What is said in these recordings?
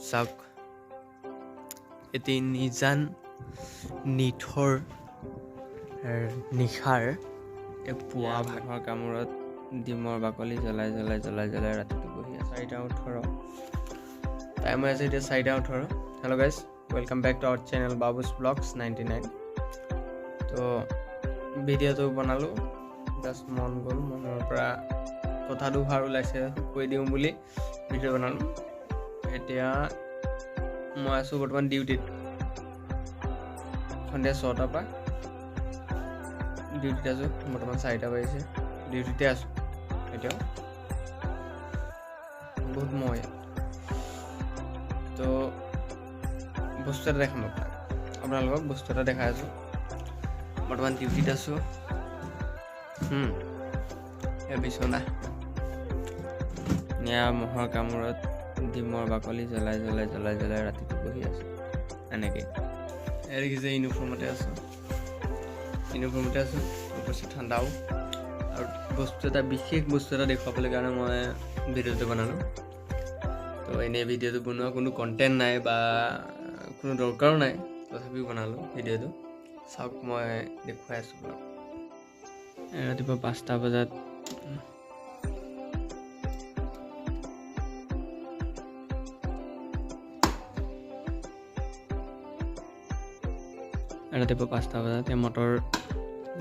চাওক এটি নিজান নিঠৰ নিশাৰ পুৱা ভাগৰ কামোৰত ডিমৰ বাকলি জ্বলাই ৰাতিটো বহি আছে 4:18 টাইম হৈ আছে এতিয়া 4:18 hello' guys welcome back to our channel Babu's vlogs 99 তো ভিডিঅ'টো বনালোঁ জাষ্ট মন গ'ল মনৰ পৰা কথা দুষাৰ ওলাইছে কৈ দিওঁ বুলি ভিডিঅ' বনালোঁ এতিয়া মই আছোঁ বৰ্তমান ডিউটিত সন্ধিয়া 6টাৰ পৰা ডিউটিত আছোঁ বৰ্তমান 4টা বাজিছে ডিউটিতে আছোঁ এতিয়াও বহুত মই তো বস্তু এটা দেখাম আপোনালোকক বস্তু এটা দেখাই আছোঁ বৰ্তমান ডিউটিত আছোঁ বিচনা এয়া মহৰ কামোৰত ডিমৰ বাকলি জ্বলাই ৰাতিটো বহি আছোঁ এনেকৈ দেখিছে ইউনিফৰ্মতে আছোঁ অৱশ্যে ঠাণ্ডাও আৰু বস্তু এটা বিশেষ বস্তু এটা দেখুৱাবলৈ কাৰণে মই ভিডিঅ'টো বনালোঁ তো এনেই ভিডিঅ'টো বনোৱা কোনো কণ্টেণ্ট নাই বা কোনো দৰকাৰো নাই তথাপিও বনালোঁ ভিডিঅ'টো চাওক মই দেখুৱাই আছোঁ বাৰু ৰাতিপুৱা 5টা বজাত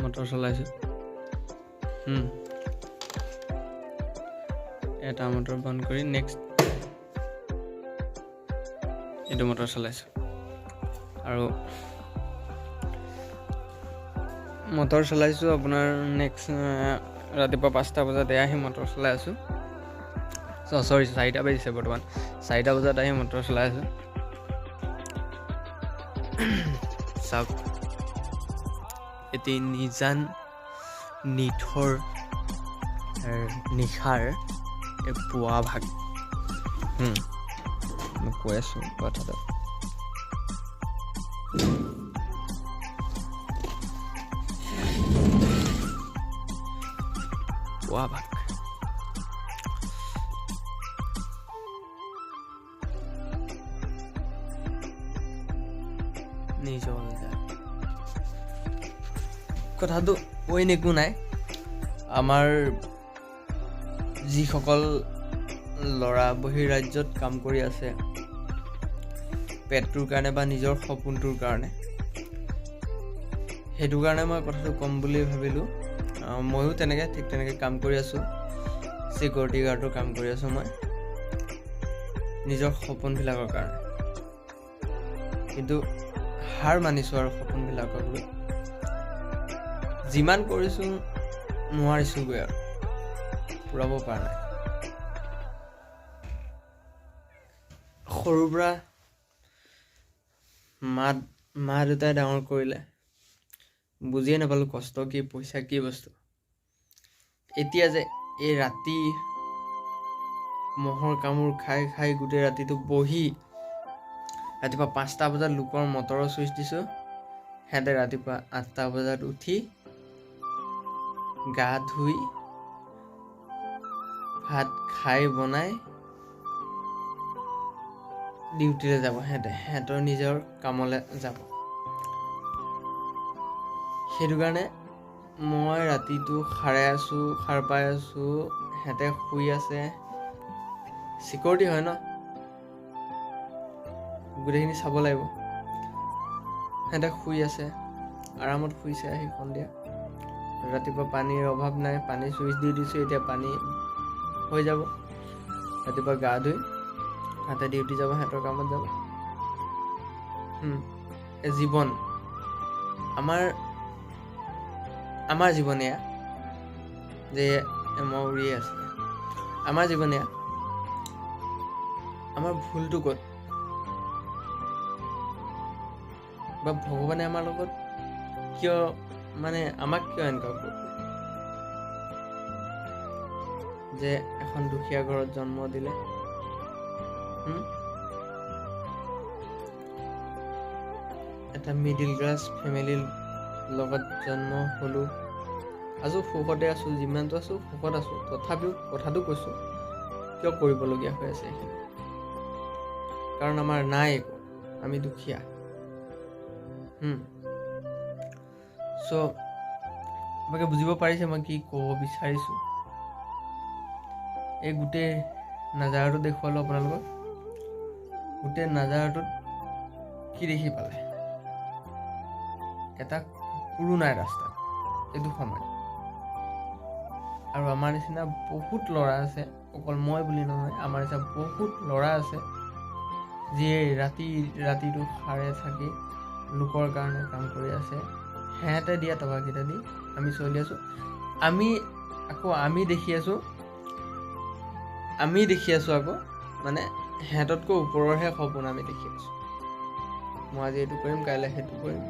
মটৰ চলাইছোঁ এটা মটৰ বন্ধ কৰি নেক্সট এইটো মটৰ চলাইছোঁ আৰু মটৰ চলাইছোঁ আপোনাৰ নেক্সট ৰাতিপুৱা 5টা বজাত আহি মটৰ চলাই আছোঁ 4টা বাজিছে বৰ্তমান 4টা বজাত আহি মটৰ চলাই আছোঁ চাওক এটি নিজান নিঠৰ নিশাৰ পুৱা ভাগ মই কৈ আছোঁ কথাটো পুৱা ভাগ কথাটো অইন একো নাই আমাৰ যিসকল ল'ৰা বহিৰাজ্যত কাম কৰি আছে পেটটোৰ কাৰণে বা নিজৰ সপোনটোৰ কাৰণে সেইটো কাৰণে মই কথাটো ক'ম বুলি ভাবিলোঁ ময়ো ঠিক তেনেকৈ কাম কৰি আছোঁ চিকিউৰিটি গাৰ্ডৰ কাম কৰি আছোঁ মই নিজৰ সপোনবিলাকৰ কাৰণে কিন্তু হাৰ মানিছোঁ আৰু সপোনবিলাকক লৈ যিমান কৰিছোঁ নোৱাৰিছোঁগৈ আৰু পূৰাব পৰা নাই সৰুৰ পৰা মা দেউতাই ডাঙৰ কৰিলে বুজিয়ে নাপালোঁ কষ্ট কি পইচা কি বস্তু এতিয়া যে এই ৰাতি মহৰ কামোৰ খাই গোটেই ৰাতিটো বহি ৰাতিপুৱা 5টা বজাত লোকৰ মটৰৰ ছুইচ দিছোঁ সিহঁতে ৰাতিপুৱা 8টা বজাত উঠি গা ধুই ভাত খাই বনাই ডিউটিলৈ যাব সিহঁতৰ নিজৰ কামলৈ যাব সেইটো কাৰণে মই ৰাতিটো সাৰ পাই আছোঁ সিহঁতে শুই আছে চিকিউৰিটি হয় ন গোটেইখিনি চাব লাগিব সিহঁতে শুই আছে আৰামত শুইছে আহি সন্ধিয়া ৰাতিপুৱা পানীৰ অভাৱ নাই পানী ছুইচ দি দিছোঁ এতিয়া পানী হৈ যাব ৰাতিপুৱা গা ধুই সিহঁতে ডিউটি যাব সিহঁতৰ কামত যাব জীৱন আমাৰ জীৱনীয়া যে মই উৰিয়ে আছে আমাৰ জীৱনীয়া আমাৰ ভুলটো ক'ত বা ভগৱানে আমাৰ লগত কিয় আমাক কিয় এনেকুৱা কৰিব যে এখন দুখীয়া ঘৰত জন্ম দিলে এটা মিডিল ক্লাছ ফেমিলিৰ লগত জন্ম হ'লোঁ আছোঁ সুখতে আছোঁ যিমানটো আছোঁ সুখত আছোঁ তথাপিও কথাটো কৈছোঁ কিয় কৰিবলগীয়া হৈ আছে এইখিনি কাৰণ আমাৰ নাই একো, আমি দুখীয়া। চ' আপোনালোকে বুজিব পাৰিছে মই কি ক'ব বিচাৰিছোঁ। এই গোটেই নাজাৰাটো দেখুৱালোঁ আপোনালোকক। গোটেই নাজাৰাটোত কি দেখি পালে? এটা কুকুৰো নাই ৰাস্তাত এইটো সময়ত। আৰু আমাৰ নিচিনা বহুত ল'ৰা আছে, অকল মই বুলি নহয়, আমাৰ নিচিনা বহুত ল'ৰা আছে যিয়ে ৰাতিটো সাৰে থাকি লোকৰ কাৰণে কাম কৰি আছে। সিহঁতে দিয়া টকাকেইটা দি আমি চলি আছোঁ। আমি দেখি আছোঁ আকৌ মানে সিহঁততকৈ ওপৰৰহে সপোন আমি দেখি আছোঁ। মই আজি এইটো কৰিম, কাইলৈ সেইটো কৰিম,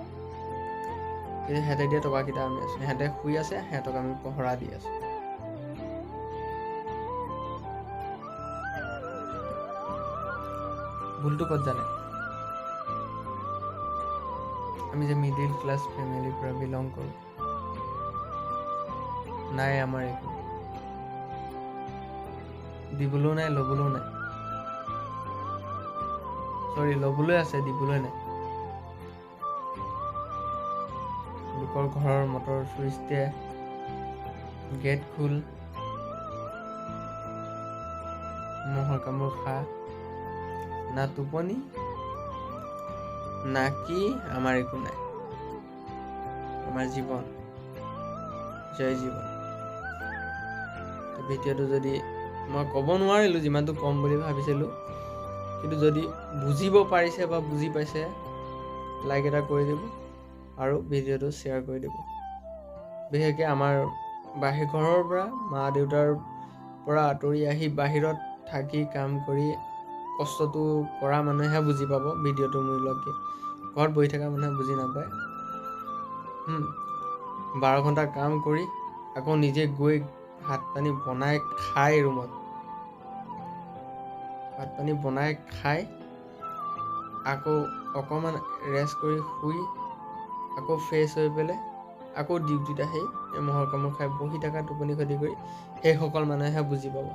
কিন্তু সিহঁতে দিয়া টকাকেইটা আমি আছোঁ। সিহঁতে শুই আছে, সিহঁতক আমি পহৰা দি আছোঁ। ভুলটো ক'ত জানে? আমি যে মিডিল ক্লাছ ফেমিলিৰ পৰা বিলং কৰোঁ, নাই আমাৰ একো, দিবলৈও নাই, ল'বলৈও নাই। ল'বলৈ আছে, দিবলৈ নাই। লোকৰ ঘৰৰ মটৰ চুইচ দিয়ে, গেট খোল, মহৰ কামোৰ খা, না টোপনি না কি, আমাৰ একো নাই। আমাৰ জীৱন জয় জীৱন। ভিডিঅ'টো যদি মই ক'ব নোৱাৰিলোঁ যিমানটো কম বুলি ভাবিছিলোঁ, কিন্তু যদি বুজিব পাৰিছে বা বুজি পাইছে, লাইক এটা কৰি দিব আৰু ভিডিঅ'টো শ্বেয়াৰ কৰি দিব। বিশেষকৈ আমাৰ ঘৰৰ পৰা, মা দেউতাৰ পৰা আঁতৰি আহি বাহিৰত থাকি কাম কৰি কষ্টটো কৰা মানুহেহে বুজি পাব ভিডিঅ'টোৰ মূল্য কি। ঘৰত বহি থকা মানুহে বুজি নাপায়। 12 ঘণ্টা কাম কৰি আকৌ নিজে গৈ ভাত পানী বনাই খাই, ৰুমত ভাত পানী বনাই খাই আকৌ অকণমান ৰেষ্ট কৰি শুই আকৌ ফ্ৰেছ হৈ পেলাই আকৌ ডিউটিত আহি মহৰ কামোৰ খাই বহি থকা, টোপনি ক্ষতি কৰি সেইসকল মানুহেহে বুজি পাব।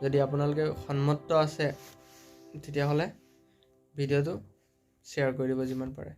যদি আপোনালোকে সন্মত আছে তেতিয়াহ'লে ভিডিঅ'টো শ্বেয়াৰ কৰি দিব যিমান পাৰে।